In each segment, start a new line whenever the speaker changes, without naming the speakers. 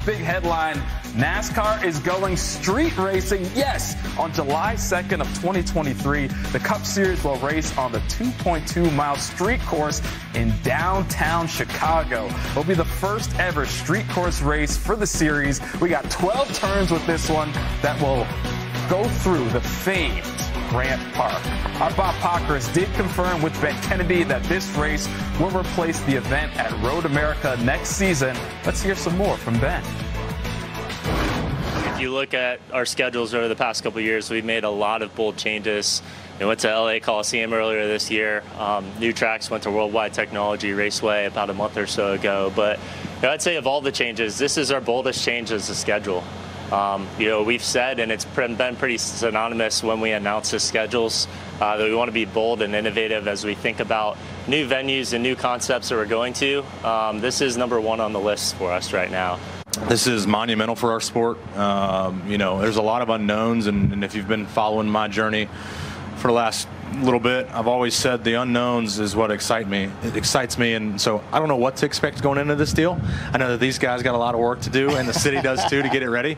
big headline. NASCAR is going street racing. Yes, on July 2nd of 2023, the Cup Series will race on the 2.2-mile street course in downtown Chicago. It'll be the first ever street course race for the series. We got 12 turns with this one that will go through the famed Grant Park. Our Bob Pockris did confirm with Ben Kennedy that this race will replace the event at Road America next season. Let's hear some more from Ben.
If you look at our schedules over the past couple of years, we've made a lot of bold changes. We went to LA Coliseum earlier this year. New tracks went to Worldwide Technology Raceway about a month or so ago. But I'd say of all the changes, this is our boldest change as a schedule. We've said, and it's been pretty synonymous when we announce the schedules, that we want to be bold and innovative as we think about new venues and new concepts that we're going to. This is number one on the list for us right now.
This is monumental for our sport. There's a lot of unknowns, and if you've been following my journey for the last little bit, I've always said the unknowns is what excites me. It excites me, and so I don't know what to expect going into this deal. I know that these guys got a lot of work to do, and the city does too, to get it ready.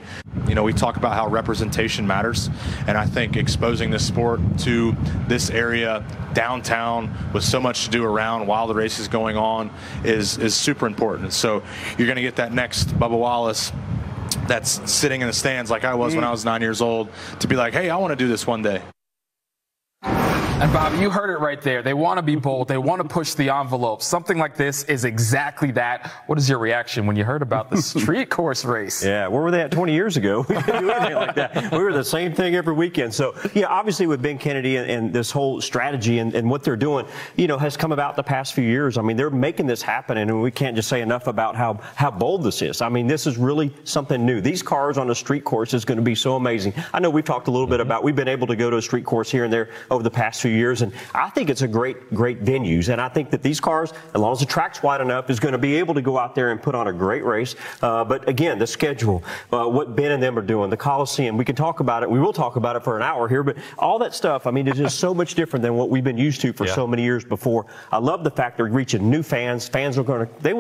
We talk about how representation matters, and I think exposing this sport to this area downtown with so much to do around while the race is going on is super important. So you're going to get that next Bubba Wallace that's sitting in the stands like I was when I was 9 years old to be like, hey, I want to do this one day.
And Bob, you heard it right there. They want to be bold. They want to push the envelope. Something like this is exactly that. What is your reaction when you heard about the street course race?
Yeah, where were they at 20 years ago? We didn't do anything like that. We were the same thing every weekend. So, obviously with Ben Kennedy and this whole strategy and what they're doing, has come about the past few years. I mean, they're making this happen, and we can't just say enough about how bold this is. I mean, this is really something new. These cars on a street course is going to be so amazing. I know we've talked a little bit about, we've been able to go to a street course here and there over the past few years, and I think it's a great venues, and I think that these cars, as long as the track's wide enough, is going to be able to go out there and put on a great race. But again, the schedule, what Ben and them are doing, the Coliseum, we can talk about it. We will talk about it for an hour here, but all that stuff, I mean, it's just so much different than what we've been used to for so many years before. I love the fact they're reaching new fans. Fans are going to, they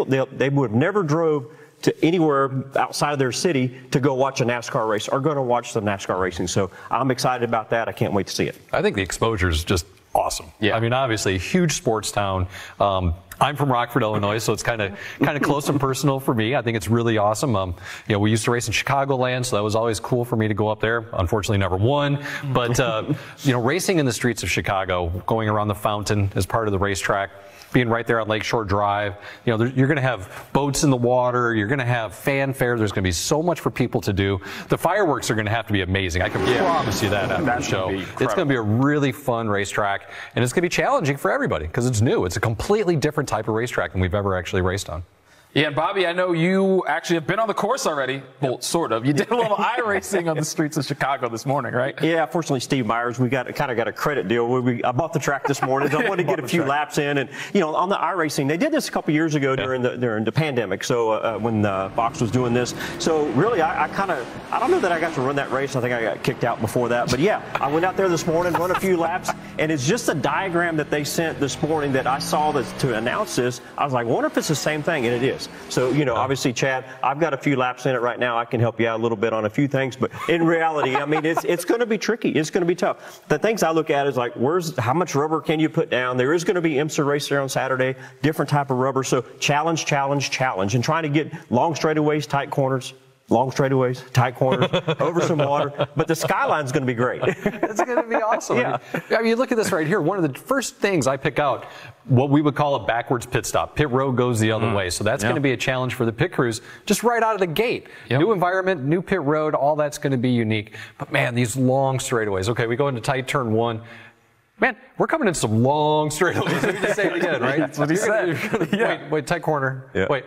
would have never drove to anywhere outside of their city to go watch a NASCAR race, or going to watch some NASCAR racing. So I'm excited about that. I can't wait to see it.
I think the exposure is just awesome. Yeah. I mean, obviously, a huge sports town. I'm from Rockford, Illinois, so it's kind of close and personal for me. I think it's really awesome. We used to race in Chicagoland, so that was always cool for me to go up there. Unfortunately, never won. But, racing in the streets of Chicago, going around the fountain as part of the racetrack, being right there on Lakeshore Drive, you're going to have boats in the water. You're going to have fanfare. There's going to be so much for people to do. The fireworks are going to have to be amazing. I can promise you that after the show. It's going to be a really fun racetrack, and it's going to be challenging for everybody because it's new. It's a completely different type of racetrack than we've ever actually raced on.
Yeah, and Bobby, I know you actually have been on the course already. Well, sort of. You did a little iRacing on the streets of Chicago this morning, right?
Yeah, fortunately, Steve Myers, we kind of got a credit deal. I bought the track this morning. I wanted to get a few laps in, and on the iRacing, they did this a couple years ago during the pandemic. So when Fox was doing this, so really, I don't know that I got to run that race. I think I got kicked out before that. But yeah, I went out there this morning, run a few laps, and it's just a diagram that they sent this morning that I saw to announce this. I was like, I wonder if it's the same thing, and it is. So, obviously, Chad, I've got a few laps in it right now. I can help you out a little bit on a few things. But in reality, I mean, it's going to be tricky. It's going to be tough. The things I look at is like, how much rubber can you put down? There is going to be IMSA race there on Saturday, different type of rubber. So challenge, and trying to get long straightaways, tight corners. Long straightaways, tight corners, over some water. But the skyline's going to be great.
It's going to be awesome. Yeah. I mean, look at this right here. One of the first things I pick out, what we would call a backwards pit stop. Pit road goes the other way. So that's going to be a challenge for the pit crews just right out of the gate. New environment, new pit road, all that's going to be unique. But, man, these long straightaways. Okay, we go into tight turn one. Man, we're coming in some long straightaways. Let me just say it again, right?
That's what he said.
Wait, tight corner. Yeah. Wait,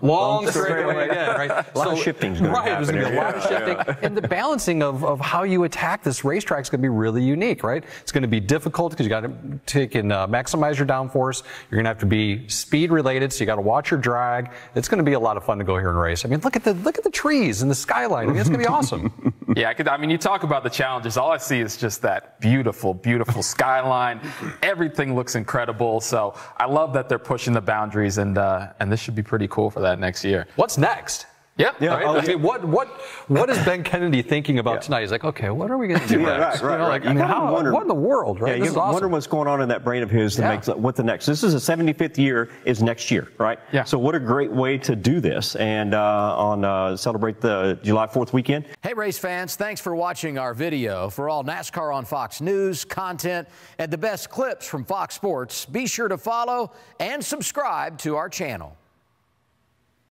long straightaway again, right?
A lot of shifting's going to happen.
There's going to be a lot of shifting. And the balancing of how you attack this racetrack is going to be really unique, right? It's going to be difficult because you got to take and maximize your downforce. You're going to have to be speed related, so you got to watch your drag. It's going to be a lot of fun to go here and race. I mean, look at the trees and the skyline. I mean, it's going to be awesome.
Yeah, I mean, you talk about the challenges. All I see is just that beautiful, beautiful skyline. Everything looks incredible. So I love that they're pushing the boundaries, and this should be pretty cool for that next year.
What's next? Yeah.
Yeah.
Right? I mean, what is Ben Kennedy thinking about tonight? He's like, okay, what are we going to do next?
Right.
Like, I mean, what in the world, right?
Yeah, you wonder what's going on in that brain of his to make what the next. This is a 75th year is next year, right?
Yeah.
So what a great way to do this and celebrate the July 4th weekend.
Hey, race fans, thanks for watching our video. For all NASCAR on Fox news, content, and the best clips from Fox Sports, be sure to follow and subscribe to our channel.